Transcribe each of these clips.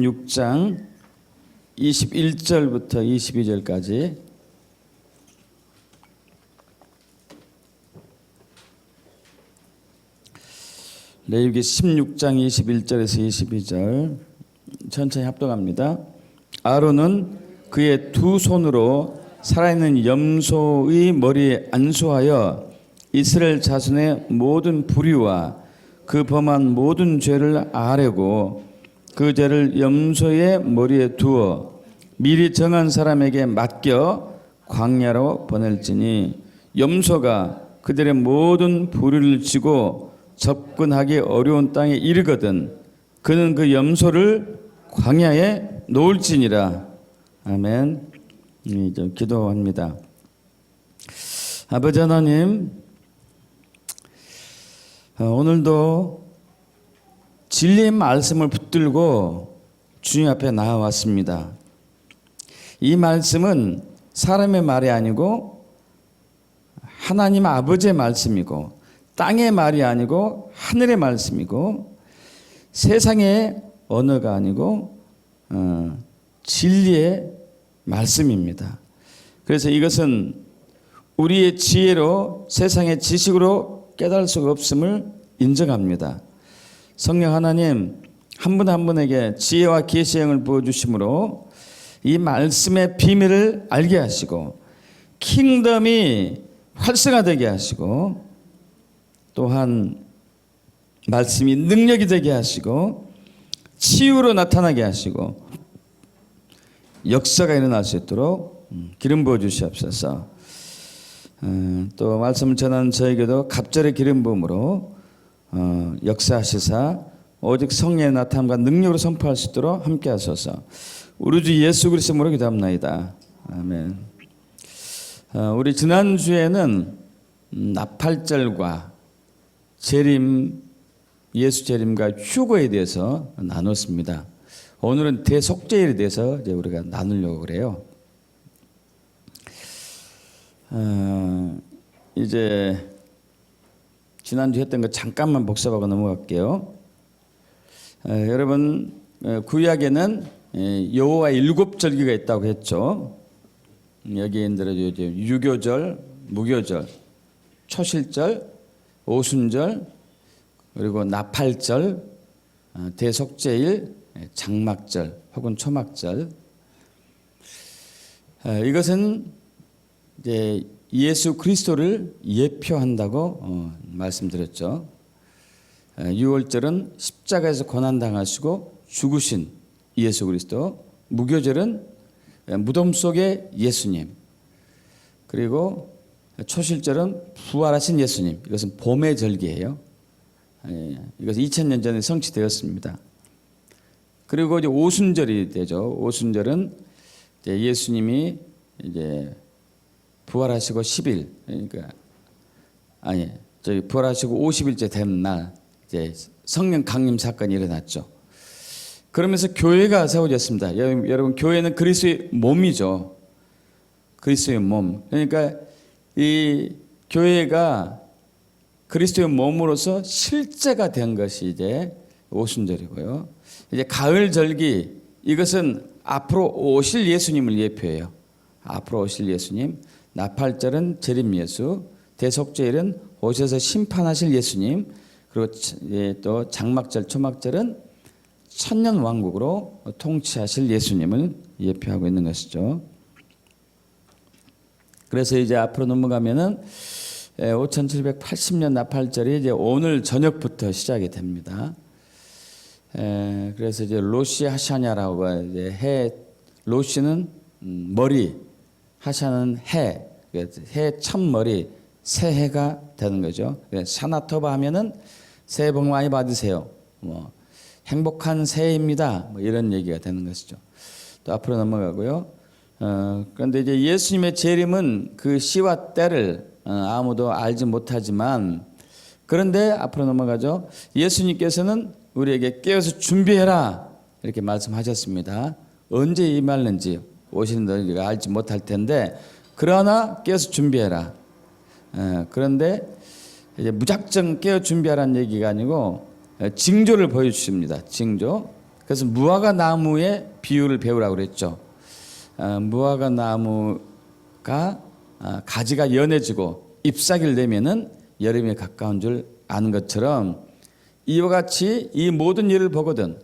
16장 21절부터 22절까지 레위기 16장 21절에서 22절 천천히 합독합니다. 아론은 그의 두 손으로 살아있는 염소의 머리에 안수하여 이스라엘 자손의 모든 불의와 그 범한 모든 죄를 아뢰고 그 죄를 염소의 머리에 두어 미리 정한 사람에게 맡겨 광야로 보낼지니 염소가 그들의 모든 불의를 지고 접근하기 어려운 땅에 이르거든 그는 그 염소를 광야에 놓을지니라. 아멘. 이제 기도합니다. 아버지 하나님, 오늘도 진리의 말씀을 붙들고 주님 앞에 나와왔습니다. 이 말씀은 사람의 말이 아니고 하나님 아버지의 말씀이고 땅의 말이 아니고 하늘의 말씀이고 세상의 언어가 아니고 진리의 말씀입니다. 그래서 이것은 우리의 지혜로 세상의 지식으로 깨달을 수가 없음을 인정합니다. 성령 하나님 한 분 한 분에게 지혜와 계시의 영을 부어주심으로 이 말씀의 비밀을 알게 하시고 킹덤이 활성화되게 하시고 또한 말씀이 능력이 되게 하시고 치유로 나타나게 하시고 역사가 일어날 수 있도록 기름 부어 주시옵소서. 또 말씀을 전하는 저에게도 갑절의 기름 부음으로 역사하시사 오직 성령의 나타남과 능력으로 선포할 수 있도록 함께 하소서. 우리 주 예수 그리스도로 기도합나이다. 아멘. 우리 지난주에는 나팔절과 재림, 예수 재림과 휴거에 대해서 나눴습니다. 오늘은 대속죄에 대해서 이제 우리가 나누려고 그래요. 이제 지난주 했던 거 잠깐만 복습하고 넘어갈게요. 여러분 구약에는 여호와 일곱 절기가 있다고 했죠. 여기에 이제 유교절, 무교절, 초실절, 오순절, 그리고 나팔절, 대속죄일, 장막절 혹은 초막절. 이것은 이제 예수 그리스도를 예표한다고 말씀드렸죠. 유월절은 십자가에서 고난당하시고 죽으신 예수 그리스도, 무교절은 무덤 속의 예수님, 그리고 초실절은 부활하신 예수님. 이것은 봄의 절기예요. 이것은 2000년 전에 성취되었습니다. 그리고 이제 오순절이 되죠. 오순절은 이제 예수님이 이제 부활하시고 10일, 그러니까 부활하시고 50일째 된 날 이제 성령 강림 사건이 일어났죠. 그러면서 교회가 세워졌습니다. 여러분 교회는 그리스도의 몸이죠. 그리스도의 몸. 그러니까 이 교회가 그리스도의 몸으로서 실제가 된 것이 이제 오순절이고요. 이제 가을 절기, 이것은 앞으로 오실 예수님을 예표해요. 앞으로 오실 예수님. 나팔절은 재림 예수, 대속죄일은 오셔서 심판하실 예수님, 그리고 또 장막절, 초막절은 천년 왕국으로 통치하실 예수님을 예표하고 있는 것이죠. 그래서 이제 앞으로 넘어가면은 5780년 나팔절이 이제 오늘 저녁부터 시작이 됩니다. 그래서 이제 로시 하샤냐라고 이제 해, 로시는 머리, 하샤는 해, 해 참머리, 새해가 되는 거죠. 샤나토바 하면은 새해 복 많이 받으세요. 뭐 행복한 새해입니다. 뭐 이런 얘기가 되는 것이죠. 또 앞으로 넘어가고요. 그런데 이제 예수님의 재림은 그 시와 때를 아무도 알지 못하지만, 그런데 앞으로 넘어가죠. 예수님께서는 우리에게 깨어서 준비해라 이렇게 말씀하셨습니다. 언제 임할는지 오시는 너희가 알지 못할 텐데 그러나 깨어서 준비해라. 그런데 이제 무작정 깨어 준비하라는 얘기가 아니고 징조를 보여주십니다. 징조. 그래서 무화과 나무의 비유를 배우라고 그랬죠. 무화과 나무가 가지가 연해지고 잎사귀를 내면은 여름에 가까운 줄 아는 것처럼 이와 같이 이 모든 일을 보거든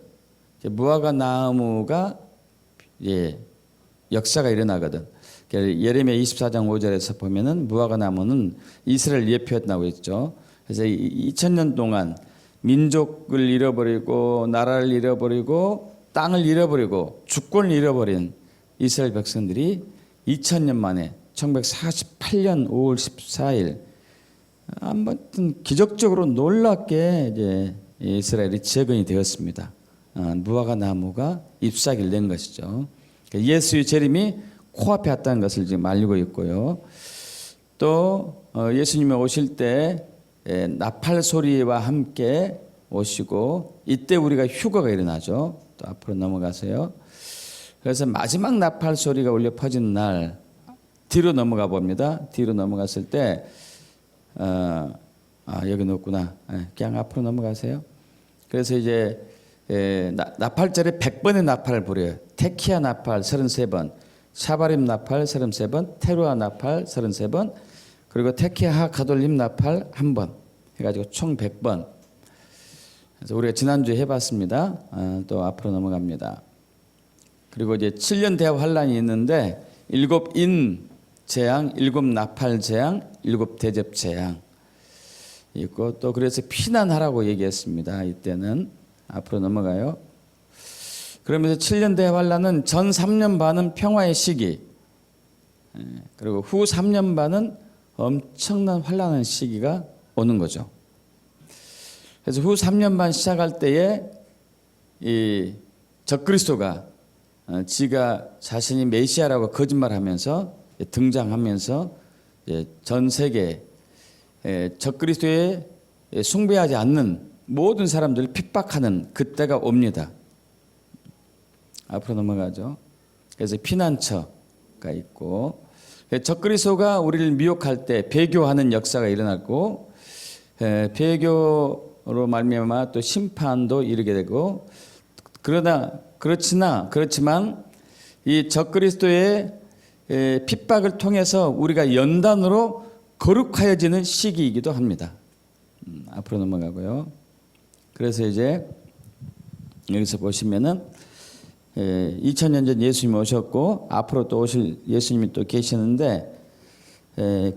무화과 나무가 역사가 일어나거든. 예레미야 24장 5절에서 보면은 무화과 나무는 이스라엘 예표였다고 했죠. 그래서 2000년 동안 민족을 잃어버리고 나라를 잃어버리고 땅을 잃어버리고 주권을 잃어버린 이스라엘 백성들이 2000년 만에 1948년 5월 14일 아무튼 기적적으로 놀랍게 이제 이스라엘이 재건이 되었습니다. 무화과 나무가 잎사귀를 낸 것이죠. 예수의 재림이 코앞에 왔다는 것을 지금 알리고 있고요. 또 예수님이 오실 때 나팔 소리와 함께 오시고 이때 우리가 휴거가 일어나죠. 또 앞으로 넘어가세요. 그래서 마지막 나팔 소리가 울려 퍼지는 날 뒤로 넘어가 봅니다. 뒤로 넘어갔을 때 여기 넣었구나. 그냥 앞으로 넘어가세요. 그래서 이제 나팔절에 100번의 나팔을 부려요. 테키아 나팔 33번, 샤바림 나팔 33번, 테루아 나팔 33번, 그리고 테키아 가돌림 나팔 1번 해가지고 총 100번. 그래서 우리가 지난주에 해봤습니다. 또 앞으로 넘어갑니다. 그리고 이제 7년 대화 환란이 있는데 7인 재앙, 7 나팔 재앙, 7 대접 재앙 있고 또 그래서 피난하라고 얘기했습니다. 이때는 앞으로 넘어가요. 그러면서 7년 대환란은 전 3년 반은 평화의 시기, 그리고 후 3년 반은 엄청난 환란의 시기가 오는 거죠. 그래서 후 3년 반 시작할 때에 이 적그리스도가 지가 자신이 메시아라고 거짓말하면서 등장하면서 전 세계 적그리스도에 숭배하지 않는 모든 사람들을 핍박하는 그때가 옵니다. 앞으로 넘어가죠. 그래서 피난처가 있고 적그리스도가 우리를 미혹할 때 배교하는 역사가 일어났고 배교로 말미암아 또 심판도 이르게 되고 그렇지만 이 적그리스도의 핍박을 통해서 우리가 연단으로 거룩하여지는 시기이기도 합니다. 앞으로 넘어가고요. 그래서 이제 여기서 보시면은 2000년 전 예수님이 오셨고 앞으로 또 오실 예수님이 또 계시는데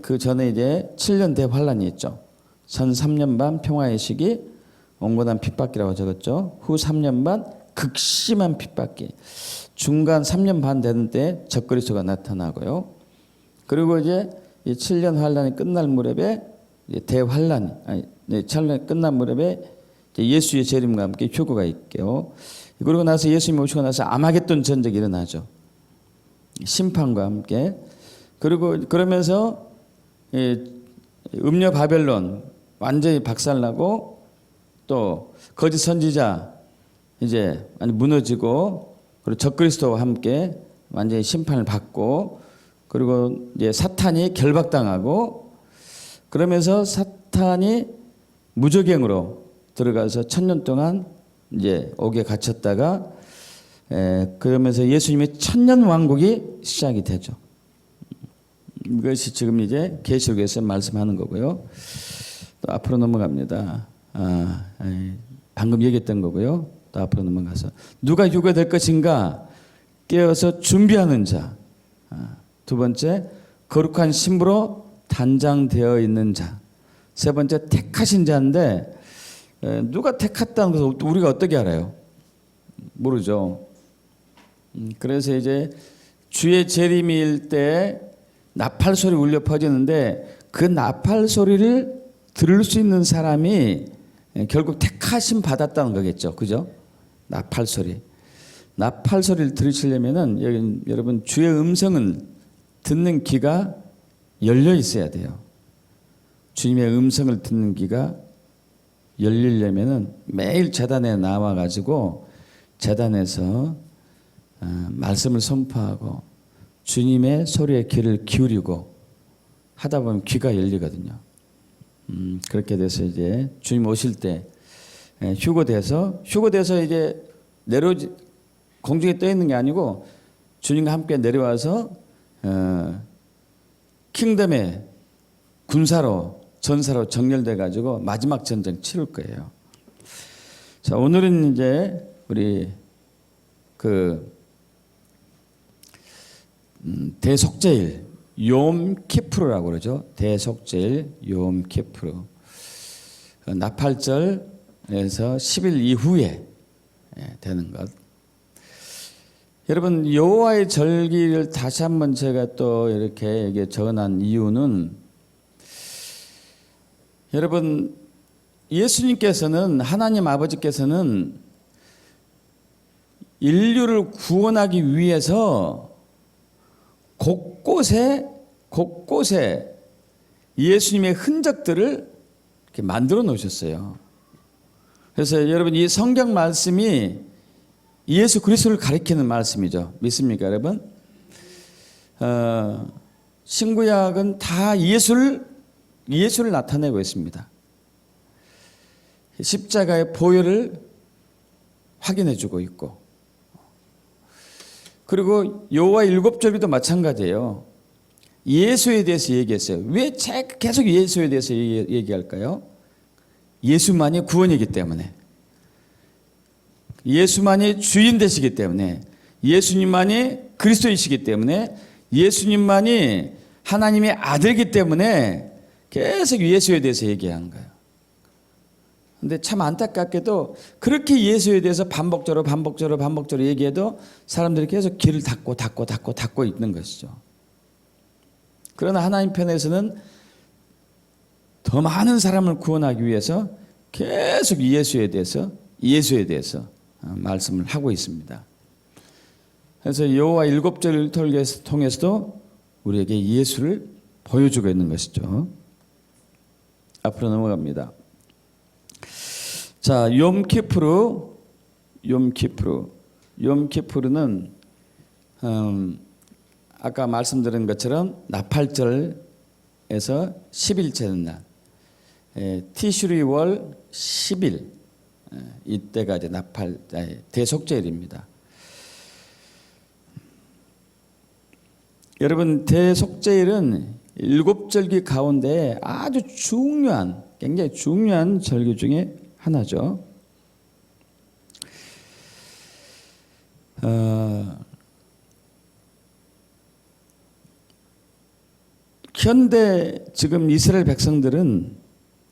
그 전에 이제 7년 대환란이 있죠. 전 3년 반 평화의 시기, 온건한 핍박기라고 적었죠. 후 3년 반 극심한 핍박기, 중간 3년 반 되는 때 적그리스도가 나타나고요. 그리고 이제 이 7년 환란이 끝날 무렵에 대환란, 끝난 무렵에 예수의 재림과 함께 휴거가 있고요. 그러고 나서 예수님이 오시고 나서 아마겟돈 전쟁이 일어나죠. 심판과 함께. 그리고 그러면서 음녀 바벨론 완전히 박살나고 또 거짓 선지자 이제 많이 무너지고 그리고 적그리스도와 함께 완전히 심판을 받고 그리고 이제 사탄이 결박당하고 그러면서 사탄이 무저갱으로 들어가서 1000년 동안 이제 옥에 갇혔다가 그러면서 예수님의 천년 왕국이 시작이 되죠. 이것이 지금 이제 계시록에서 말씀하는 거고요. 또 앞으로 넘어갑니다. 방금 얘기했던 거고요. 또 앞으로 넘어가서 누가 휴거될 것인가 깨어서 준비하는 자. 두 번째 거룩한 신부로 단장되어 있는 자. 세 번째 택하신 자인데 누가 택했다는 것을 우리가 어떻게 알아요? 모르죠. 그래서 이제 주의 재림일 때 나팔 소리 울려 퍼지는데 그 나팔 소리를 들을 수 있는 사람이 결국 택하심 받았다는 거겠죠. 그죠? 나팔 소리. 나팔 소리를 들으시려면은 여러분 주의 음성을 듣는 귀가 열려 있어야 돼요. 주님의 음성을 듣는 귀가 열리려면은 매일 제단에 나와 가지고 제단에서 말씀을 선포하고 주님의 소리에 귀를 기울이고 하다 보면 귀가 열리거든요. 그렇게 돼서 이제 주님 오실 때 휴거돼서 이제 내려오지 공중에 떠 있는 게 아니고 주님과 함께 내려와서 킹덤의 군사로 전사로 정렬돼 가지고 마지막 전쟁 치를 거예요. 자, 오늘은 이제 우리 대속제일 욤 키푸르라고 그러죠. 대속제일 욤 키푸르. 나팔절에서 10일 이후에 되는 것. 여러분, 여호와의 절기를 다시 한번 제가 또 이렇게 적어놓은 이유는, 여러분, 예수님께서는, 하나님 아버지께서는 인류를 구원하기 위해서 곳곳에 예수님의 흔적들을 이렇게 만들어 놓으셨어요. 그래서 여러분, 이 성경 말씀이 예수 그리스도를 가리키는 말씀이죠. 믿습니까, 여러분? 신구약은 다 예수를 나타내고 있습니다. 십자가의 보혈을 확인해주고 있고, 그리고 여호와 일곱절기도 마찬가지예요. 예수에 대해서 얘기했어요. 왜 계속 예수에 대해서 얘기할까요? 예수만이 구원이기 때문에, 예수만이 주인 되시기 때문에, 예수님만이 그리스도이시기 때문에, 예수님만이 하나님의 아들이기 때문에 계속 예수에 대해서 얘기하는 거예요. 근데 참 안타깝게도 그렇게 예수에 대해서 반복적으로 얘기해도 사람들이 계속 귀를 닫고 있는 것이죠. 그러나 하나님 편에서는 더 많은 사람을 구원하기 위해서 계속 예수에 대해서 말씀을 하고 있습니다. 그래서 여호와 일곱절을 통해서도 우리에게 예수를 보여주고 있는 것이죠. 앞으로 넘어갑니다. 자, 욤 키푸르는 아까 말씀드린 것처럼 나팔절에서 10일째 날, 티슈리월 10일, 이때가 이제 대속제일입니다. 여러분, 대속제일은 일곱절기 가운데 아주 굉장히 중요한 절기 중에 하나죠. 현대 지금 이스라엘 백성들은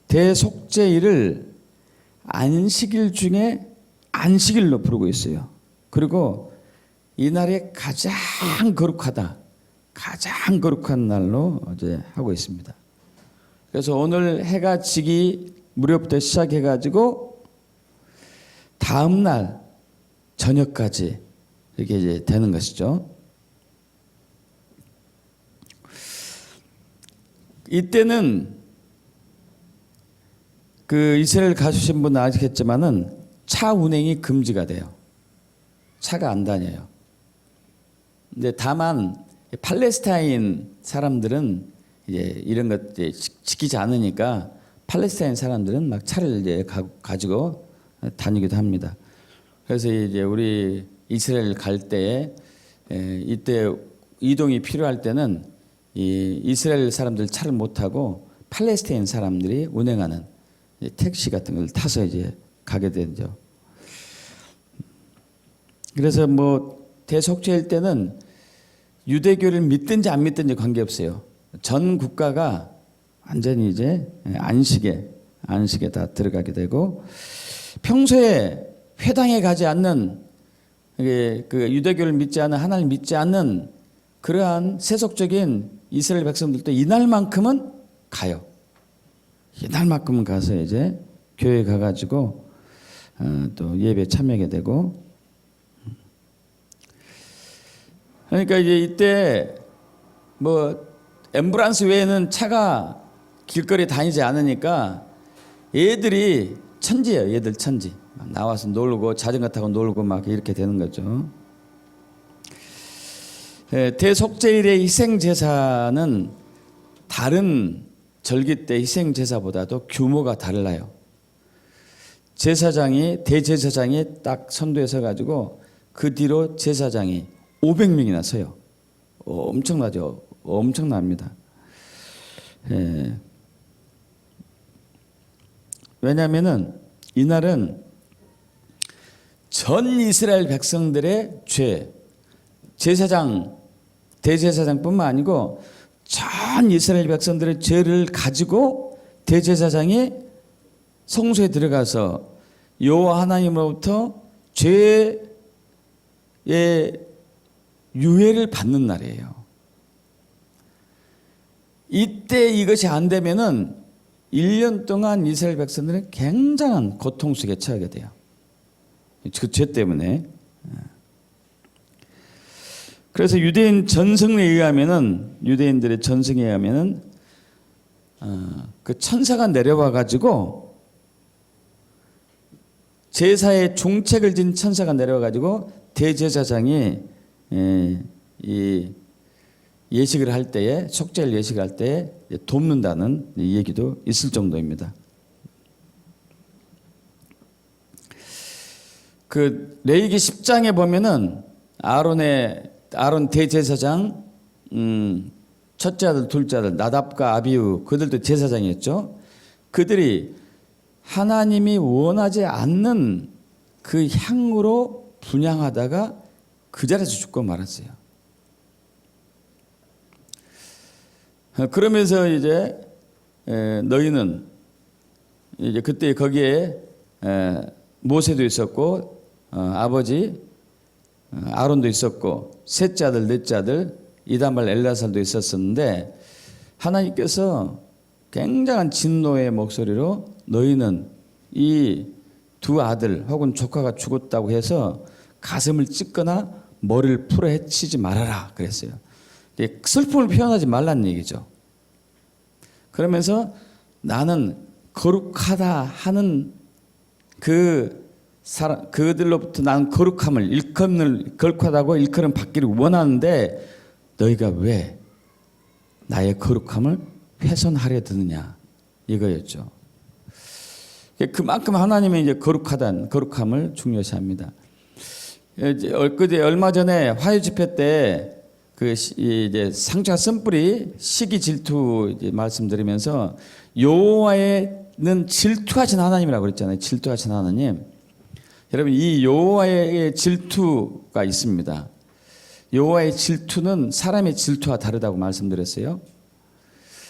대속제일을 안식일 중에 안식일로 부르고 있어요. 그리고 이날이 가장 거룩한 날로 이제 하고 있습니다. 그래서 오늘 해가 지기 무렵부터 시작해가지고 다음 날 저녁까지 이렇게 이제 되는 것이죠. 이때는 그 이스라엘 가주신 분은 아시겠지만은 차 운행이 금지가 돼요. 차가 안 다녀요. 근데 다만 팔레스타인 사람들은 이제 이런 것 지키지 않으니까 팔레스타인 사람들은 막 차를 이제 가지고 다니기도 합니다. 그래서 이제 우리 이스라엘 갈 때에 이때 이동이 필요할 때는 이 이스라엘 사람들 차를 못 타고 팔레스타인 사람들이 운행하는 택시 같은 걸 타서 이제 가게 되죠. 그래서 뭐 대속제일 때는 유대교를 믿든지 안 믿든지 관계없어요. 전 국가가 완전히 이제 안식에 다 들어가게 되고, 평소에 회당에 가지 않는 그 유대교를 믿지 않는, 하나님 믿지 않는 그러한 세속적인 이스라엘 백성들도 이날만큼은 가요. 이날만큼은 가서 이제 교회 가가지고 또 예배 참여하게 되고. 그러니까 이제 이때 뭐 앰뷸런스 외에는 차가 길거리 다니지 않으니까 애들이 천지예요. 애들 천지. 막 나와서 놀고 자전거 타고 놀고 막 이렇게 되는 거죠. 대속제일의 희생제사는 다른 절기 때 희생제사보다도 규모가 달라요. 대제사장이 딱 선두에 서가지고 그 뒤로 제사장이 500명이나 서요. 엄청나죠. 엄청납니다. 예. 왜냐하면은 이날은 전 이스라엘 백성들의 죄, 대제사장뿐만 아니고 전 이스라엘 백성들의 죄를 가지고 대제사장이 성소에 들어가서 여호와 하나님으로부터 죄의 유해를 받는 날이에요. 이때 이것이 안 되면은 1년 동안 이스라엘 백성들은 굉장한 고통 속에 처하게 돼요. 그 죄 때문에. 그래서 유대인들의 전승에 의하면은 그 천사가 내려와 가지고 제사의 중책을 진 천사가 내려와 가지고 대제사장이 이 예식을 할 때에 속죄일 예식을 할 때에 돕는다는 얘기도 있을 정도입니다. 그 레위기 10장에 보면은 아론 대제사장 첫째 아들 둘째 아들 나답과 아비후 그들도 제사장이었죠. 그들이 하나님이 원하지 않는 그 향으로 분향하다가 그 자리에서 죽고 말았어요. 그러면서 이제 너희는 이제 그때 거기에 모세도 있었고 아버지 아론도 있었고 셋째 아들 넷째 아들 이다말 엘라살도 있었었는데 하나님께서 굉장한 진노의 목소리로 너희는 이 두 아들 혹은 조카가 죽었다고 해서 가슴을 찢거나 머리를 풀어 헤치지 말아라 그랬어요. 슬픔을 표현하지 말라는 얘기죠. 그러면서 나는 거룩하다 하는 그들로부터 나는 거룩하다고 일컬음 받기를 원하는데 너희가 왜 나의 거룩함을 훼손하려 드느냐 이거였죠. 그만큼 하나님의 이제 거룩함을 중요시합니다. 얼마 전에 화요 집회 때 이제 상처가 쓴뿌리 시기 질투 이제 말씀드리면서 여호와는 질투하신 하나님이라고 그랬잖아요. 질투하신 하나님. 여러분 이 여호와의 질투가 있습니다. 여호와의 질투는 사람의 질투와 다르다고 말씀드렸어요.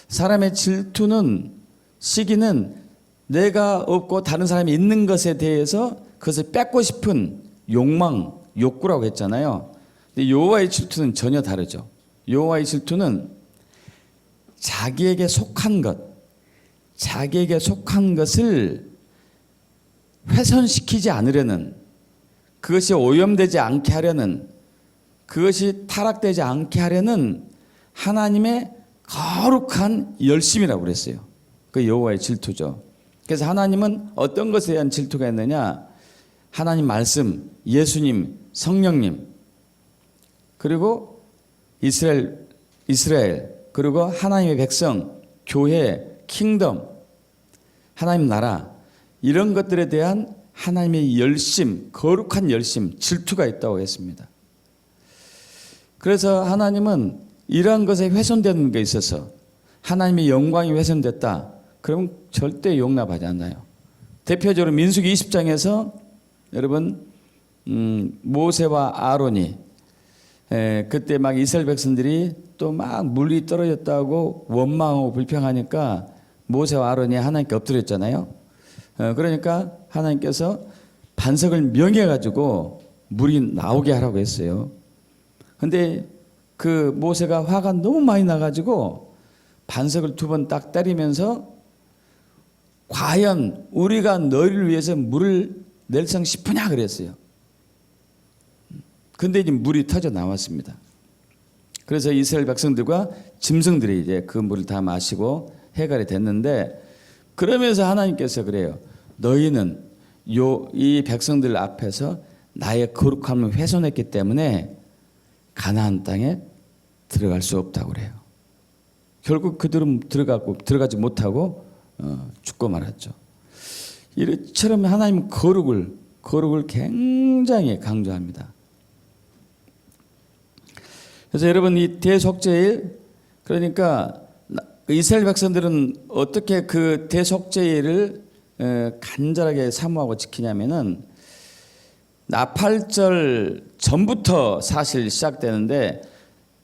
사람의 질투는 시기는 내가 없고 다른 사람이 있는 것에 대해서 그것을 뺏고 싶은 욕망, 욕구라고 했잖아요. 근데 여호와의 질투는 전혀 다르죠. 여호와의 질투는 자기에게 속한 것을 훼손시키지 않으려는, 그것이 오염되지 않게 하려는, 그것이 타락되지 않게 하려는 하나님의 거룩한 열심이라고 그랬어요. 그 여호와의 질투죠. 그래서 하나님은 어떤 것에 대한 질투가 있느냐? 하나님 말씀, 예수님, 성령님, 그리고 이스라엘, 그리고 하나님의 백성, 교회, 킹덤, 하나님 나라, 이런 것들에 대한 하나님의 열심, 거룩한 열심, 질투가 있다고 했습니다. 그래서 하나님은 이러한 것에 훼손되는 게 있어서 하나님의 영광이 훼손됐다. 그러면 절대 용납하지 않아요. 대표적으로 민수기 20장에서 여러분 모세와 아론이 그때 막 이스라엘 백성들이 또 막 물이 떨어졌다고 원망하고 불평하니까 모세와 아론이 하나님께 엎드렸잖아요. 그러니까 하나님께서 반석을 명해 가지고 물이 나오게 하라고 했어요. 근데 그 모세가 화가 너무 많이 나 가지고 반석을 2번 딱 때리면서 과연 우리가 너희를 위해서 물을 낼성 싶으냐 그랬어요. 근데 이제 물이 터져 나왔습니다. 그래서 이스라엘 백성들과 짐승들이 이제 그 물을 다 마시고 해결이 됐는데, 그러면서 하나님께서 그래요. 너희는 이 백성들 앞에서 나의 거룩함을 훼손했기 때문에 가나안 땅에 들어갈 수 없다고 그래요. 결국 그들은 들어가지 못하고 죽고 말았죠. 이처럼 하나님은 거룩을 굉장히 강조합니다. 그래서 여러분 이 대속죄일, 그러니까 이스라엘 백성들은 어떻게 그 대속죄일을 간절하게 사모하고 지키냐면은 나팔절 전부터 사실 시작되는데,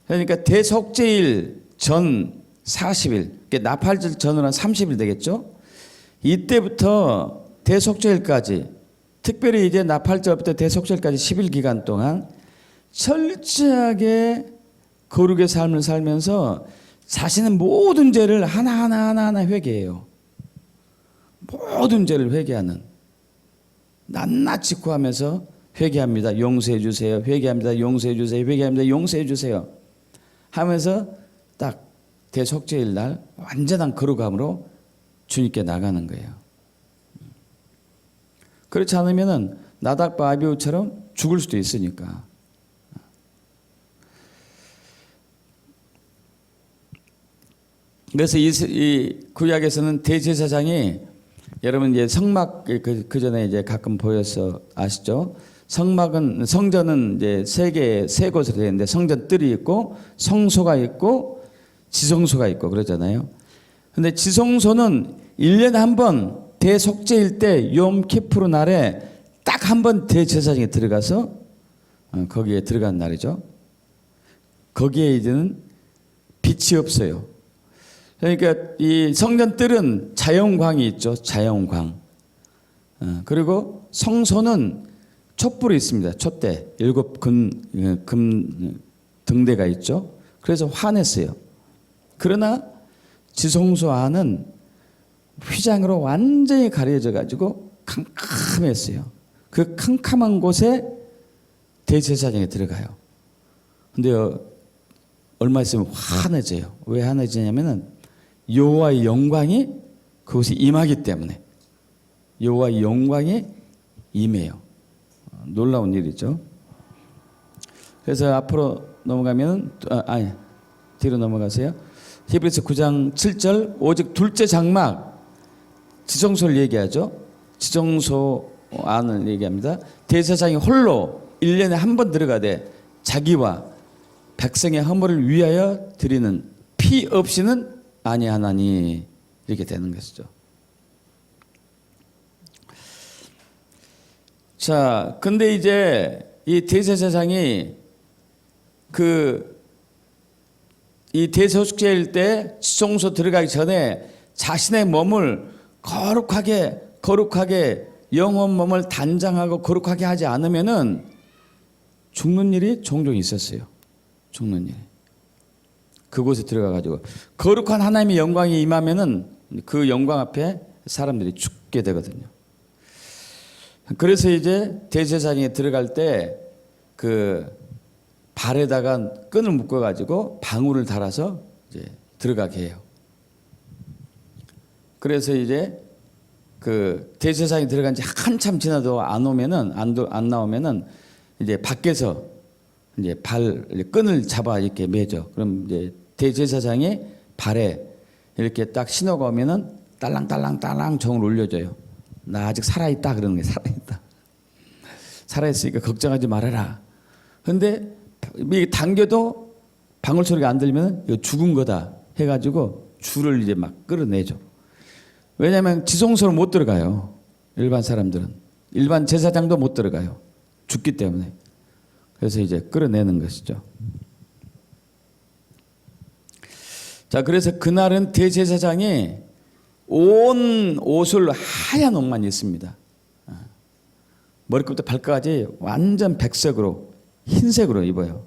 그러니까 대속죄일 전 40일, 나팔절 전으로 한 30일 되겠죠. 이때부터 대속죄일까지, 특별히 이제 나팔절부터 대속죄일까지 10일 기간 동안 철저하게 거룩의 삶을 살면서 자신의 모든 죄를 하나하나 회개해요. 모든 죄를 회개하는, 낱낱이 구하면서 회개합니다. 용서해 주세요. 회개합니다. 용서해 주세요. 회개합니다. 용서해 주세요. 하면서 딱 대속죄일 날 완전한 거룩함으로 주님께 나가는 거예요. 그렇지 않으면은 나답과 아비후처럼 죽을 수도 있으니까. 그래서 이 구약에서는 대제사장이, 여러분 이제 성막 그 전에 이제 가끔 보여서 아시죠? 성전은 이제 세 곳으로 되어 있는데, 성전 뜰이 있고 성소가 있고 지성소가 있고 그러잖아요. 근데 지성소는 1년에 한 번 대속죄일 때 욤키푸르 날에 딱 한 번 대제사장이 들어가서 거기에 들어간 날이죠. 거기에 이제는 빛이 없어요. 그러니까 이 성전 뜰은 자연광이 있죠. 자연광. 그리고 성소는 촛불이 있습니다. 촛대 7 금 등대가 있죠. 그래서 환했어요. 그러나 지성소 안은 휘장으로 완전히 가려져 가지고 캄캄했어요. 그 캄캄한 곳에 대제사장이 들어가요. 근데 얼마 있으면 환해져요. 왜 환해지냐면은 여호와의 영광이 그곳에 임하기 때문에. 여호와의 영광이 임해요. 놀라운 일이죠. 그래서 앞으로 넘어가면 뒤로 넘어가세요. 히브리서 9장 7절, 오직 둘째 장막 지성소를 얘기하죠. 지성소 안을 얘기합니다. 대제사장이 홀로 1년에 한 번 들어가되 자기와 백성의 허물을 위하여 드리는 피 없이는 아니하나니, 이렇게 되는 것이죠. 자, 근데 이제 이 대제사장이 이 대속죄일 때 지성소 들어가기 전에 자신의 몸을 거룩하게 영혼 몸을 단장하고 거룩하게 하지 않으면은 죽는 일이 종종 있었어요. 죽는 일이. 그곳에 들어가 가지고 거룩한 하나님의 영광이 임하면은 그 영광 앞에 사람들이 죽게 되거든요. 그래서 이제 대제사장에 들어갈 때 그 발에다가 끈을 묶어 가지고 방울을 달아서 이제 들어가게 해요. 그래서 이제 그 대제사장이 들어간 지 한참 지나도 안 나오면은 이제 밖에서 이제 끈을 잡아 이렇게 매죠. 그럼 이제 대제사장이 발에 이렇게 딱 신호가 오면은 딸랑딸랑 종을 울려줘요. 나 아직 살아있다 그러는 게, 살아있다. 살아있으니까 걱정하지 말아라. 근데 당겨도 방울 소리가 안 들리면 이거 죽은 거다 해가지고 줄을 이제 막 끌어내죠. 왜냐하면 지성소를 못 들어가요. 일반 사람들은. 일반 제사장도 못 들어가요. 죽기 때문에. 그래서 이제 끌어내는 것이죠. 자, 그래서 그날은 대제사장이 온 옷을 하얀 옷만 입습니다. 머리끝부터 발끝까지 완전 백색으로, 흰색으로 입어요.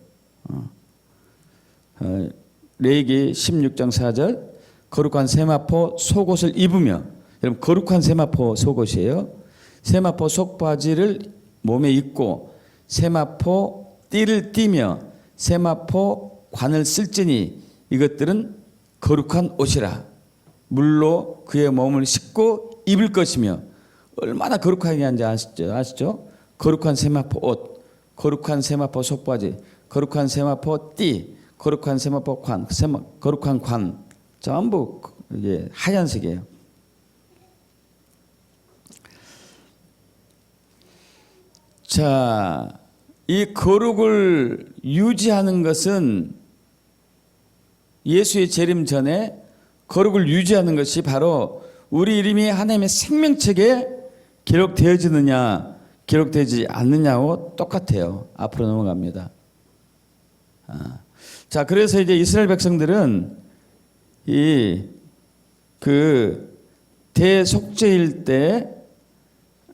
레위기 16장 4절, 거룩한 세마포 속옷을 입으며, 여러분 거룩한 세마포 속옷이에요. 세마포 속바지를 몸에 입고 세마포 띠를 띠며 세마포 관을 쓸지니 이것들은 거룩한 옷이라. 물로 그의 몸을 씻고 입을 것이며. 얼마나 거룩하게 하는지 아시죠? 거룩한 세마포 옷, 거룩한 세마포 속바지, 거룩한 세마포 띠, 거룩한 세마포 관, 거룩한 관, 전부 이게 하얀색이에요. 자, 이 거룩을 유지하는 것은 예수의 재림 전에 거룩을 유지하는 것이 바로 우리 이름이 하나님의 생명책에 기록되어지느냐 기록되지 않느냐하고 똑같아요. 앞으로 넘어갑니다. 자, 그래서 이제 이스라엘 백성들은 그 대속죄일 때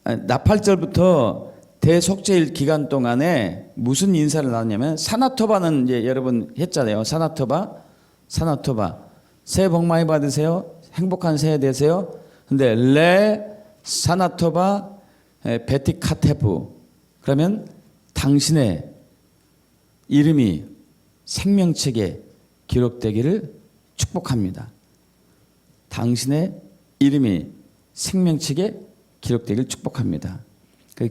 나팔절부터 대속죄일 기간 동안에 무슨 인사를 나누냐면 사나토바는 이제 여러분 했잖아요. 사나토바. 새해 복 많이 받으세요. 행복한 새해 되세요. 근데 레 사나토바 베티카테부, 그러면 당신의 이름이 생명책에 기록되기를 축복합니다. 당신의 이름이 생명책에 기록되기를 축복합니다.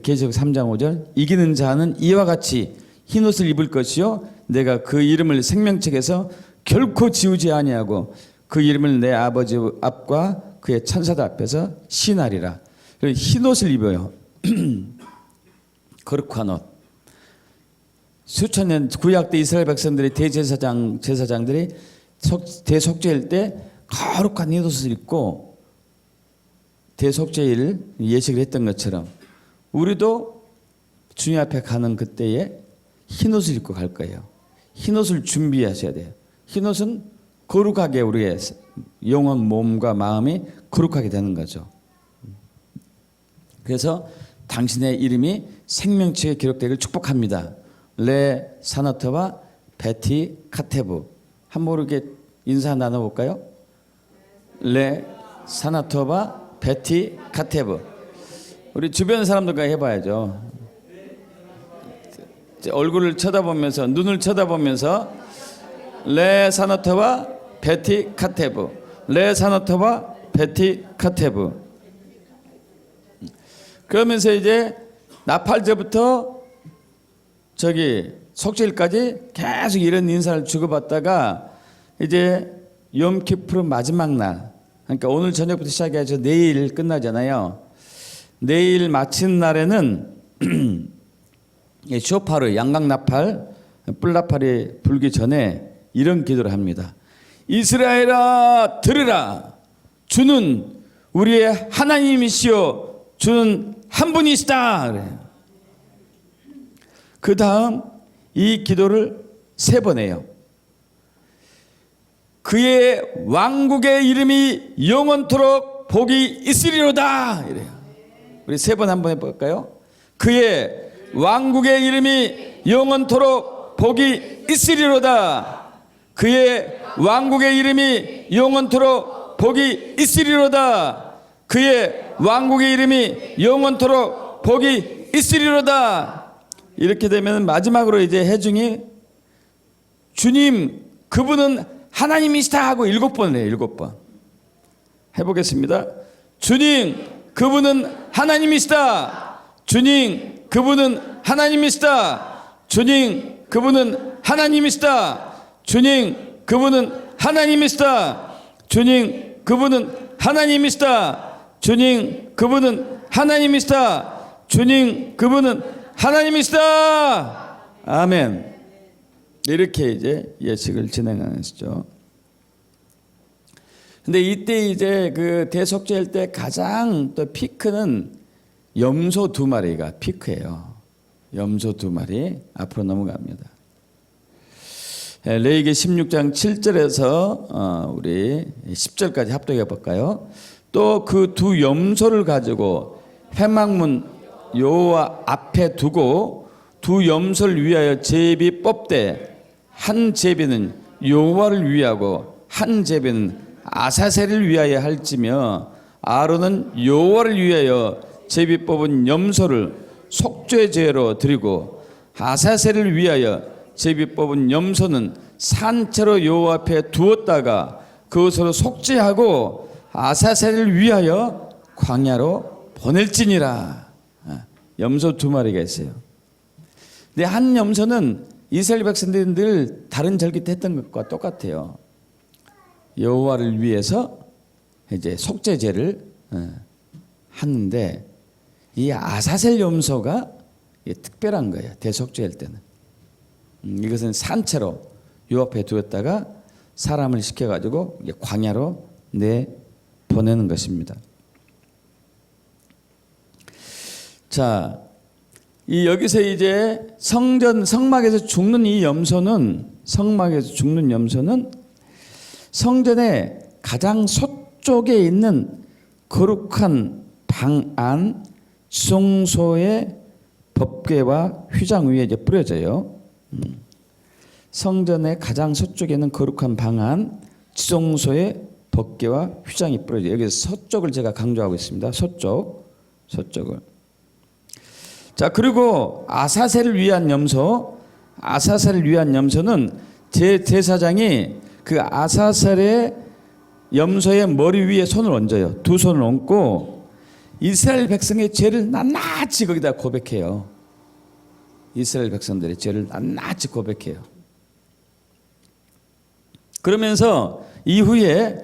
계시록 3장 5절, 이기는 자는 이와 같이 흰옷을 입을 것이요 내가 그 이름을 생명책에서 결코 지우지 아니하고 그 이름을 내 아버지 앞과 그의 천사들 앞에서 시인하리라. 흰옷을 입어요. 거룩한 옷. 수천 년 구약 때 이스라엘 백성들이 제사장들이 대속죄일 때 거룩한 흰옷을 입고 대속죄일 예식을 했던 것처럼 우리도 주님 앞에 가는 그때에 흰옷을 입고 갈 거예요. 흰옷을 준비하셔야 돼요. 흰옷은 거룩하게 우리의 영혼, 몸과 마음이 거룩하게 되는 거죠. 그래서 당신의 이름이 생명책에 기록되기를 축복합니다. 레 사나토바 베티 카테부. 한번 이렇게 인사 나눠볼까요? 레 사나토바 베티 카테부. 우리 주변 사람들과 해봐야죠. 얼굴을 쳐다보면서, 눈을 쳐다보면서 레 사나토바 베티 카테부, 레 사나토바 베티 카테부. 그러면서 이제 나팔절부터 속죄일까지 계속 이런 인사를 주고받다가 이제 염키푸르 마지막 날, 그러니까 오늘 저녁부터 시작해서 내일 끝나잖아요. 내일 마친 날에는 쇼파르, 양강나팔, 뿔나팔이 불기 전에 이런 기도를 합니다. 이스라엘아 들으라. 주는 우리의 하나님이시여 주는 한 분이시다. 그래요. 그 다음 이 기도를 3번 해요. 그의 왕국의 이름이 영원토록 복이 있으리로다. 이래요. 우리 3번 한번 해볼까요? 그의 왕국의 이름이 영원토록 복이 있으리로다. 그의 왕국의 이름이 영원토록 복이 있으리로다. 그의 왕국의 이름이 영원토록 복이 있으리로다. 이렇게 되면 마지막으로 이제 해중이 주님 그분은 하나님이시다 하고 7번을 해요. 7번 해보겠습니다. 주님 그분은 하나님이시다. 주님 그분은 하나님이시다. 주님 그분은 하나님이시다. 주님 그분은 하나님이시다. 주님 그분은 하나님이시다. 주님 그분은 하나님이시다. 주님 그분은 하나님이시다. 아멘. 이렇게 이제 예식을 진행하는 것이죠. 근데 이때 이제 그 대속죄일 때 가장 또 피크는 염소 2마리가 피크예요. 염소 2마리. 앞으로 넘어갑니다. 레위기 16장 7절에서 우리 10절까지 합독해 볼까요? 또 그 2 염소를 가지고 회막문 여호와 앞에 두고 2 염소를 위하여 제비 뽑되 한 제비는 여호와를 위하고 한 제비는 아사셀을 위하여 할지며 아론은 여호와를 위하여 제비 뽑은 염소를 속죄제로 드리고 아사셀을 위하여 제비 뽑은 염소는 산채로 여호와 앞에 두었다가 그것으로 속죄하고 아사셀을 위하여 광야로 보낼지니라. 염소 2마리가 있어요. 근데 한 염소는 이스라엘 백성들이 늘 다른 절기 때 했던 것과 똑같아요. 여호와를 위해서 이제 속죄제를 하는데 이 아사셀 염소가 이게 특별한 거예요. 대속죄일 때는. 이것은 산채로 요 앞에 두었다가 사람을 시켜가지고 광야로 보내는 것입니다. 자, 여기서 이제 성막에서 죽는 이 염소는, 성전의 가장 서쪽에 있는 거룩한 방 안 지성소의 법궤와 휘장 위에 이제 뿌려져요. 성전의 가장 서쪽에 있는 거룩한 방 안 지성소의 법궤와 휘장이 뿌려져요. 여기서 서쪽을 제가 강조하고 있습니다. 서쪽을. 자, 그리고 아사셀을 위한 염소는 제사장이 그 아사셀의 염소의 머리 위에 손을 얹어요. 두 손을 얹고 이스라엘 백성의 죄를 낱낱이 거기다 고백해요. 이스라엘 백성들의 죄를 낱낱이 고백해요. 그러면서 이후에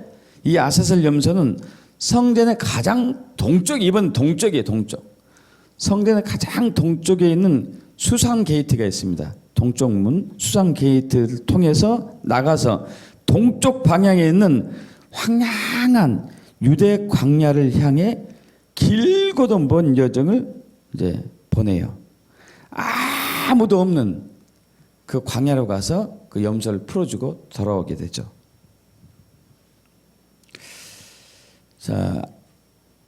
이 아사셀 염소는 성전의 가장 이번 동쪽이에요. 성전의 가장 동쪽에 있는 수상 게이트가 있습니다. 동쪽 문 수상 게이트를 통해서 나가서 동쪽 방향에 있는 황량한 유대 광야를 향해 길고도 먼 여정을 이제 보내요. 아무도 없는 그 광야로 가서 그 염소를 풀어주고 돌아오게 되죠. 자,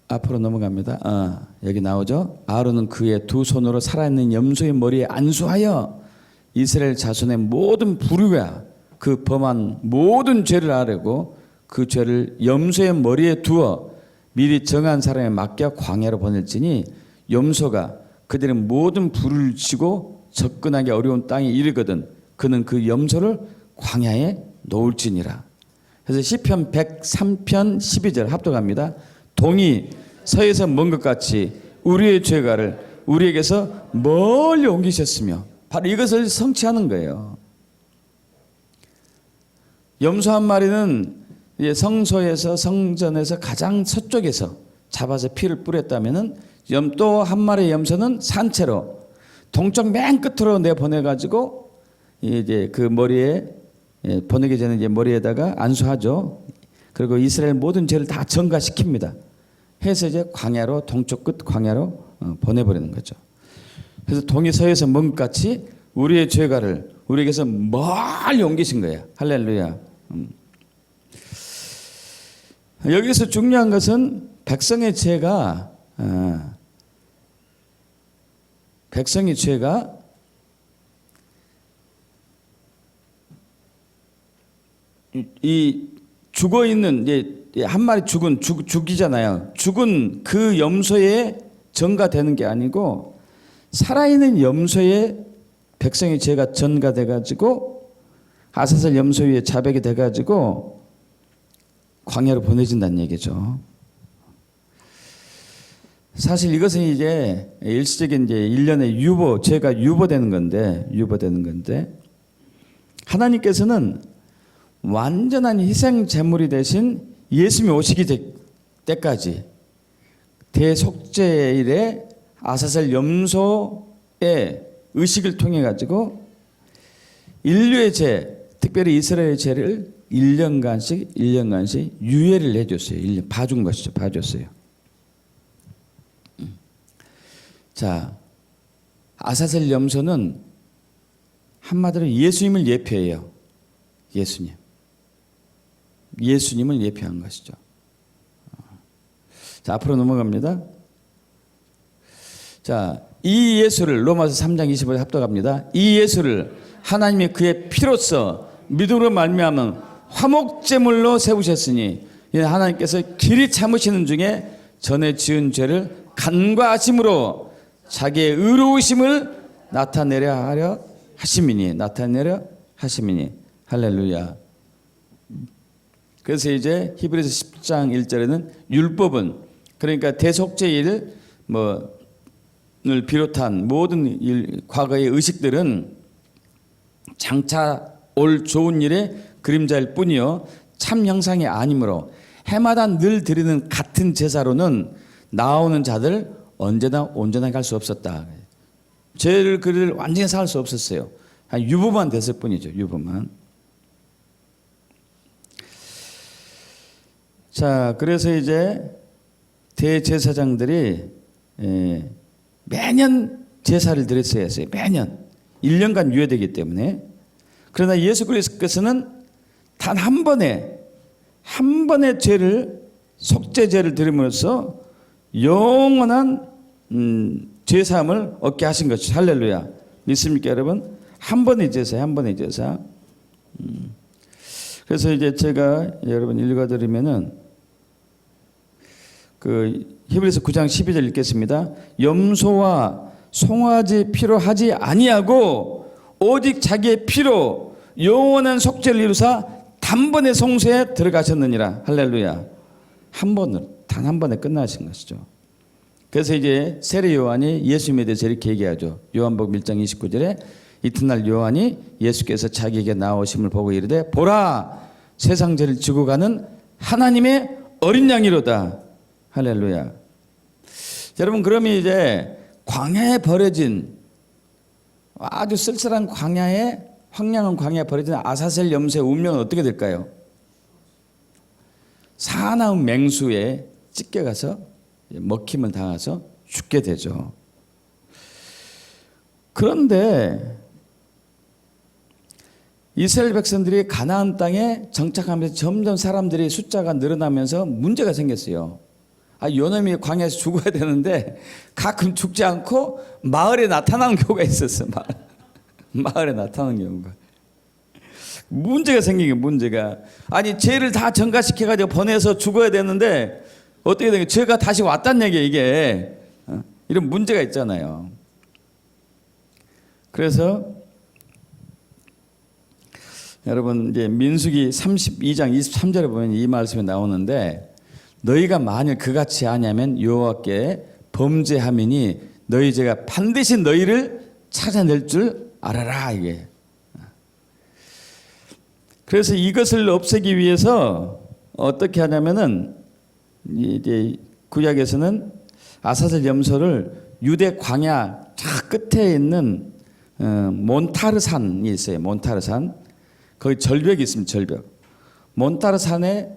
앞으로 넘어갑니다. 여기 나오죠. 아론은 그의 두 손으로 살아있는 염소의 머리에 안수하여 이스라엘 자손의 모든 불의와 그 범한 모든 죄를 아뢰고 그 죄를 염소의 머리에 두어 미리 정한 사람에 맡겨 광야로 보낼지니 염소가 그들의 모든 불을 치고 접근하기 어려운 땅에 이르거든 그는 그 염소를 광야에 놓을지니라. 그래서 시편 103편 12절 합독합니다. 동이 서에서 먼 것 같이 우리의 죄가를 우리에게서 멀리 옮기셨으며, 바로 이것을 성취하는 거예요. 염소 한 마리는 성소에서 성전에서 가장 서쪽에서 잡아서 피를 뿌렸다면은 또 한 마리의 염소는 산채로 동쪽 맨 끝으로 내보내가지고 이제 그 머리에 보내기 전에 이제 머리에다가 안수하죠. 그리고 이스라엘 모든 죄를 다 전가시킵니다. 해서 이제 광야로 동쪽 끝 광야로 보내버리는 거죠. 그래서 동이 서에서 먼 것 같이 우리의 죄가를 우리에게서 멀리 옮기신 거예요. 할렐루야. 여기서 중요한 것은 백성의 죄가 이 죽어 있는 한 마리 죽이잖아요. 죽은 그 염소에 전가되는 게 아니고 살아있는 염소에 백성의 죄가 전가돼 가지고 아사셀 염소 위에 자백이 돼 가지고 광야로 보내진다는 얘기죠. 사실 이것은 이제 일시적인 이제 일련의 죄가 유보되는 건데 하나님께서는 완전한 희생 제물이 되신 예수님이 오시기 때까지 대속죄일에 아사셀 염소의 의식을 통해 가지고 인류의 죄, 특별히 이스라엘의 죄를 1년간씩 유예를 해줬어요. 1년 봐준 것이죠. 봐줬어요. 자, 아사셀 염소는 한마디로 예수님을 예표해요. 예수님을 예표한 것이죠. 자, 앞으로 넘어갑니다. 자, 이 예수를 로마서 3장 25절 합독합니다. 이 예수를 하나님이 그의 피로써 믿음으로 말미암은 화목제물로 세우셨으니 하나님께서 길이 참으시는 중에 전에 지은 죄를 간과하심으로 자기의 의로우심을 나타내려 하심이니 할렐루야. 그래서 이제 히브리서 10장 1절에는 율법은, 그러니까 대속죄일 을 비롯한 모든 과거의 의식들은 장차 올 좋은 일의 그림자일 뿐이요 참 형상이 아니므로 해마다 늘 드리는 같은 제사로는 나오는 자들 언제나 온전하게 할 수 없었다. 죄를 그를 완전히 살 수 없었어요. 한 유부만 됐을 뿐이죠. 유부만. 자, 그래서 이제 대제사장들이 매년 제사를 드렸어야 했어요. 매년 1년간 유예되기 때문에. 그러나 예수 그리스도께서는 단 한 번의 죄를, 속죄죄를 드림으로써 영원한 죄사함을 얻게 하신 것이죠. 할렐루야. 믿습니까, 여러분? 한 번의 제사, 한 번의 제사. 그래서 이제 제가 여러분 읽어드리면은 그 히브리서 9장 12절 읽겠습니다. 염소와 송아지 피로 하지 아니하고 오직 자기의 피로 영원한 속죄를 이루사 단번에 성소에 들어가셨느니라. 할렐루야. 한 번으로, 단 한 번에 끝나신 것이죠. 그래서 이제 세례 요한이 예수님에 대해서 이렇게 얘기하죠. 요한복음 1장 29절에 이튿날 요한이 예수께서 자기에게 나오심을 보고 이르되 보라, 세상 죄를 지고 가는 하나님의 어린 양이로다. 할렐루야. 여러분, 그러면 이제 광야에 버려진, 아주 쓸쓸한 광야에, 황량한 광야에 버려진 아사셀 염소의 운명은 어떻게 될까요? 사나운 맹수에 찢겨가서 먹힘을 당해서 죽게 되죠. 그런데 이스라엘 백성들이 가나안 땅에 정착하면서 점점 사람들이 숫자가 늘어나면서 문제가 생겼어요. 요놈이 광야에서 죽어야 되는데 가끔 죽지 않고 마을에 나타나는 경우가 있었어. 마을에 나타나는 경우가. 문제가 생긴 게 문제가. 아니, 죄를 다 전가시켜가지고 보내서 죽어야 되는데 어떻게 된 게 죄가 다시 왔단 얘기야, 이게. 이런 문제가 있잖아요. 그래서 여러분, 이제 민수기 32장 23절에 보면 이 말씀이 나오는데 너희가 만일 그같이 하냐면 여호와께 범죄함이니 너희 죄가 반드시 너희를 찾아낼 줄 알아라, 이게. 그래서 이것을 없애기 위해서 어떻게 하냐면은 이제 구약에서는 아사셀 염소를 유대 광야 저 끝에 있는 몬타르산이 있어요. 몬타르산. 거기 절벽이 있습니다. 절벽. 몬타르산에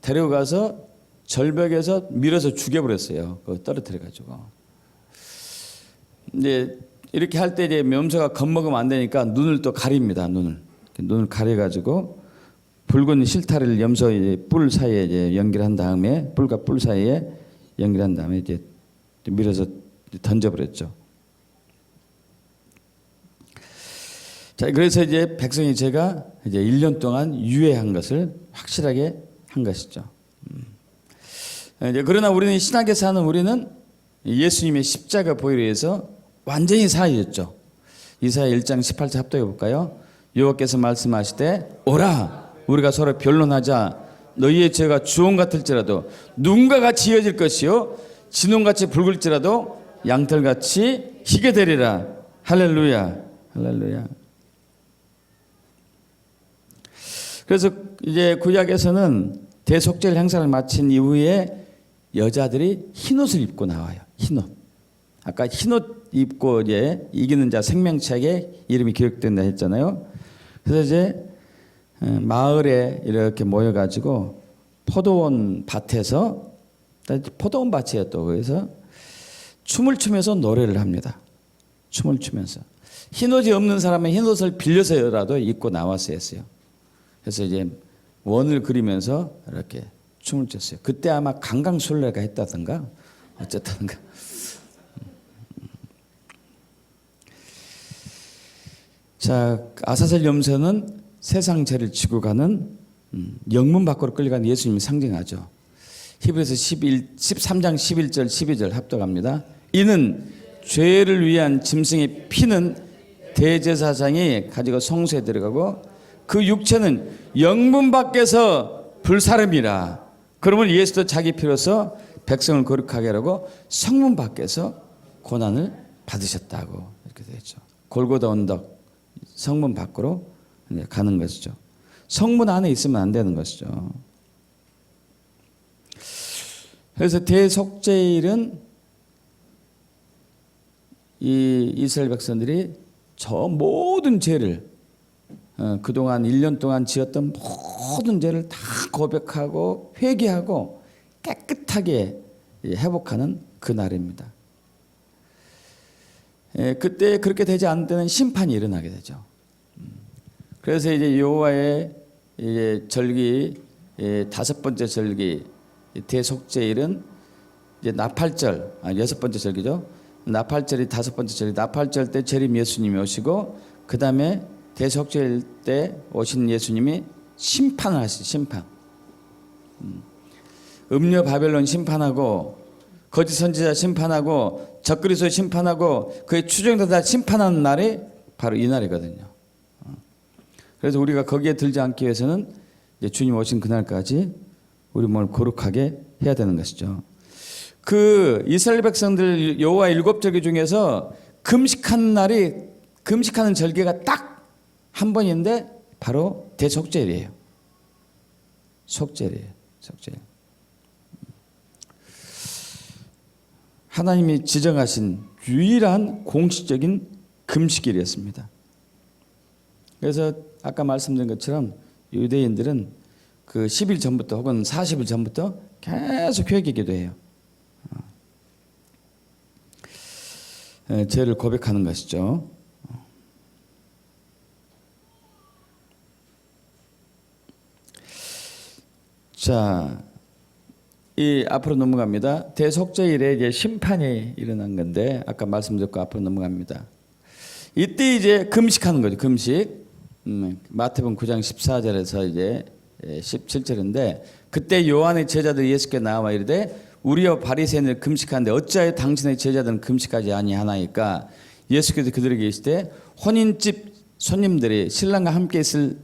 데려가서 절벽에서 밀어서 죽여버렸어요. 그거 떨어뜨려가지고. 이제 이렇게 할 때 이제 염소가 겁먹으면 안 되니까 눈을 또 가립니다. 눈을 가려가지고 붉은 실타래를 염소의 뿔 사이에 이제 연결한 다음에, 뿔과 뿔 사이에 연결한 다음에 이제 밀어서 던져버렸죠. 자, 그래서 이제 백성의 죄가 이제 1년 동안 유예한 것을 확실하게 한 것이죠. 이제 그러나 우리는 신학에 사는 우리는 예수님의 십자가 보혈에 의해서 완전히 사해졌죠. 이사야 1장 18절 합독해 볼까요? 여호와께서 말씀하시되 오라, 우리가 서로 변론하자. 너희의 죄가 주홍 같을지라도 눈과 같이 이어질 것이요 진홍같이 붉을지라도 양털같이 희게 되리라. 할렐루야. 할렐루야. 그래서 이제 구약에서는 대속죄 행사를 마친 이후에 여자들이 흰옷을 입고 나와요. 흰옷. 아까 흰옷 입고 이제 이기는 자 생명책에 이름이 기록된다 했잖아요. 그래서 이제 마을에 이렇게 모여가지고 포도원 밭에서, 포도원 밭이에요 또. 그래서 춤을 추면서 노래를 합니다. 춤을 추면서. 흰옷이 없는 사람은 흰옷을 빌려서라도 입고 나왔어야 했어요. 그래서 이제 원을 그리면서 이렇게 춤을 췄어요. 그때 아마 강강술래가 했다든가 어쨌든가. 자, 아사셀 염소는 세상 죄를 지고 가는 영문 밖으로 끌려가는 예수님이 상징하죠. 히브리서 13장 11절 12절 합독합니다. 이는 죄를 위한 짐승의 피는 대제사장이 가지고 성소에 들어가고 그 육체는 영문 밖에서 불사름이라. 그러면 예수도 자기 피로서 백성을 거룩하게 하라고 성문 밖에서 고난을 받으셨다고 이렇게 되죠. 골고다 언덕 성문 밖으로 가는 것이죠. 성문 안에 있으면 안 되는 것이죠. 그래서 대속죄일은 이 이스라엘 백성들이 저 모든 죄를 그동안 1년 동안 지었던 모든 죄를 다 고백하고 회개하고 깨끗하게 회복하는 그 날입니다. 그때 그렇게 되지 않을 때는 심판이 일어나게 되죠. 그래서 이제 여호와의 이제 절기, 다섯 번째 절기 대속죄일은 이제 나팔절, 여섯 번째 절기죠. 나팔절이 다섯 번째 절기. 나팔절 때 재림 예수님이 오시고, 그 다음에 대속죄일 때 오신 예수님이 심판을 하시죠. 심판. 음녀 바벨론 심판하고, 거짓 선지자 심판하고, 적그리스도 심판하고, 그의 추종자 다 심판하는 날이 바로 이 날이거든요. 그래서 우리가 거기에 들지 않기 위해서는 이제 주님 오신 그날까지 우리 몸을 거룩하게 해야 되는 것이죠. 그 이스라엘 백성들 여호와 일곱 절기 중에서 금식하는 날이, 금식하는 절기가 딱 한 번인데 바로 대속죄일이에요. 속죄일이에요. 속죄일. 하나님이 지정하신 유일한 공식적인 금식일이었습니다. 그래서 아까 말씀드린 것처럼 유대인들은 그 10일 전부터 혹은 40일 전부터 계속 회개 기도해요. 죄를 고백하는 것이죠. 자, 이 앞으로 넘어갑니다. 대속죄일에 이제 심판이 일어난 건데 아까 말씀드렸고 앞으로 넘어갑니다. 이때 이제 금식하는 거죠. 금식. 마태복음 9장 14절에서 이제 17절인데, 그때 요한의 제자들이 예수께 나와 이르되 우리와 바리새인을 금식하는데 어찌하여 당신의 제자들은 금식하지 아니하나이까? 예수께서 그들에게 이르시되 혼인집 손님들이 신랑과 함께 있을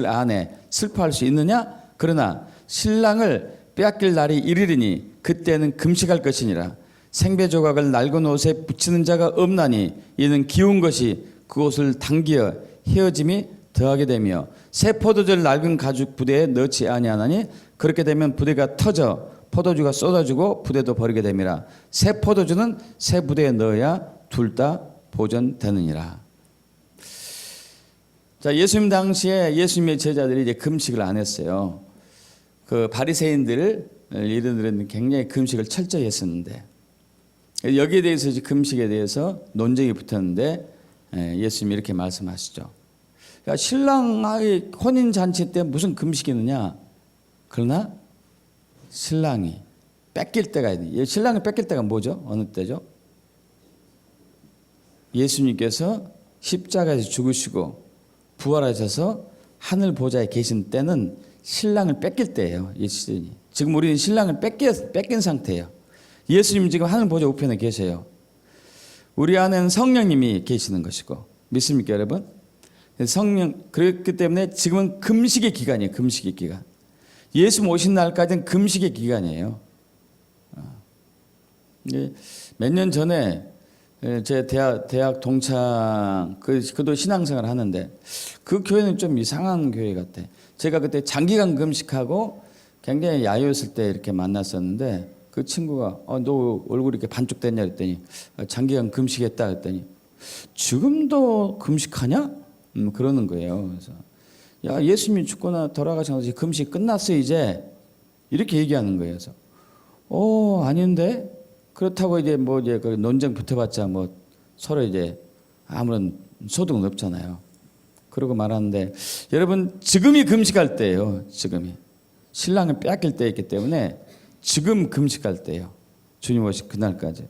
안에 슬퍼할 수 있느냐? 그러나 신랑을 빼앗길 날이 이르리니 그때는 금식할 것이니라. 생배 조각을 낡은 옷에 붙이는 자가 없나니 이는 기운 것이 그옷을 당기어 헤어짐이 더하게 되며 새 포도주를 낡은 가죽 부대에 넣지 아니하나니 그렇게 되면 부대가 터져 포도주가 쏟아지고 부대도 버리게 됨이라. 새 포도주는 새 부대에 넣어야 둘 다 보존되느니라. 자, 예수님 당시에 예수님의 제자들이 이제 금식을 안 했어요. 그 바리새인들을 이들은 굉장히 금식을 철저히 했었는데, 여기에 대해서 이제 금식에 대해서 논쟁이 붙었는데 예수님이 이렇게 말씀하시죠. 야, 신랑의 혼인 잔치 때 무슨 금식이 있느냐? 그러나 신랑이 뺏길 때가 있는. 신랑이 뺏길 때가 뭐죠? 어느 때죠? 예수님께서 십자가에서 죽으시고 부활하셔서 하늘 보좌에 계신 때는 신랑을 뺏길 때예요. 예수님이. 지금 우리는 신랑을 뺏긴 상태예요. 예수님 지금 하늘 보좌 우편에 계세요. 우리 안에는 성령님이 계시는 것이고, 믿습니까 여러분? 성령, 그렇기 때문에 지금은 금식의 기간이에요. 금식의 기간. 예수 오신 날까지는 금식의 기간이에요. 몇 년 전에 제 대학 동창 그도 신앙생활 하는데 그 교회는 좀 이상한 교회 같아. 제가 그때 장기간 금식하고 굉장히 야유했을 때 이렇게 만났었는데 그 친구가 너 얼굴이 이렇게 반쪽 됐냐 그랬더니 장기간 금식했다 그랬더니 지금도 금식하냐? 그러는 거예요. 그래서 야, 예수님이 죽거나 돌아가셔서 금식 끝났어 이제, 이렇게 얘기하는 거예요. 그래서 아닌데, 그렇다고 이제 뭐 이제 그 논쟁 붙어봤자 뭐 서로 이제 아무런 소득은 없잖아요. 그러고 말하는데, 여러분 지금이 금식할 때예요. 지금이 신랑을 빼앗길 때였기 때문에 지금 금식할 때예요. 주님 오실 그날까지.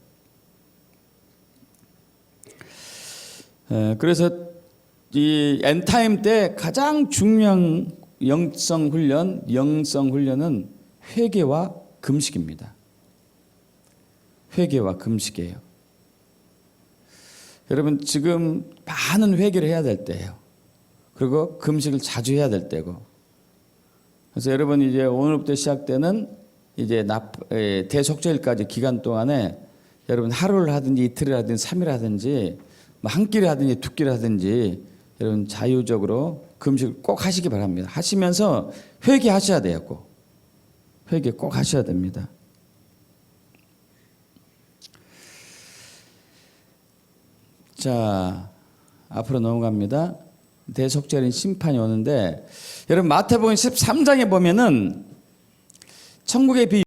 그래서 이 엔타임 때 가장 중요한 영성 훈련은 회개와 금식입니다. 회개와 금식이에요. 여러분 지금 많은 회개를 해야 될 때예요. 그리고 금식을 자주 해야 될 때고. 그래서 여러분 이제 오늘부터 시작되는 이제 대속죄일까지 기간 동안에 여러분 하루를 하든지 이틀을 하든지 3일 하든지 뭐 한 끼를 하든지 두 끼를 하든지 여러분 자유적으로 금식을 꼭 하시기 바랍니다. 하시면서 회개하셔야 돼요. 꼭. 회개 꼭 하셔야 됩니다. 자, 앞으로 넘어갑니다. 대속죄는 심판이 오는데 여러분 마태복음 13장에 보면은 천국의 비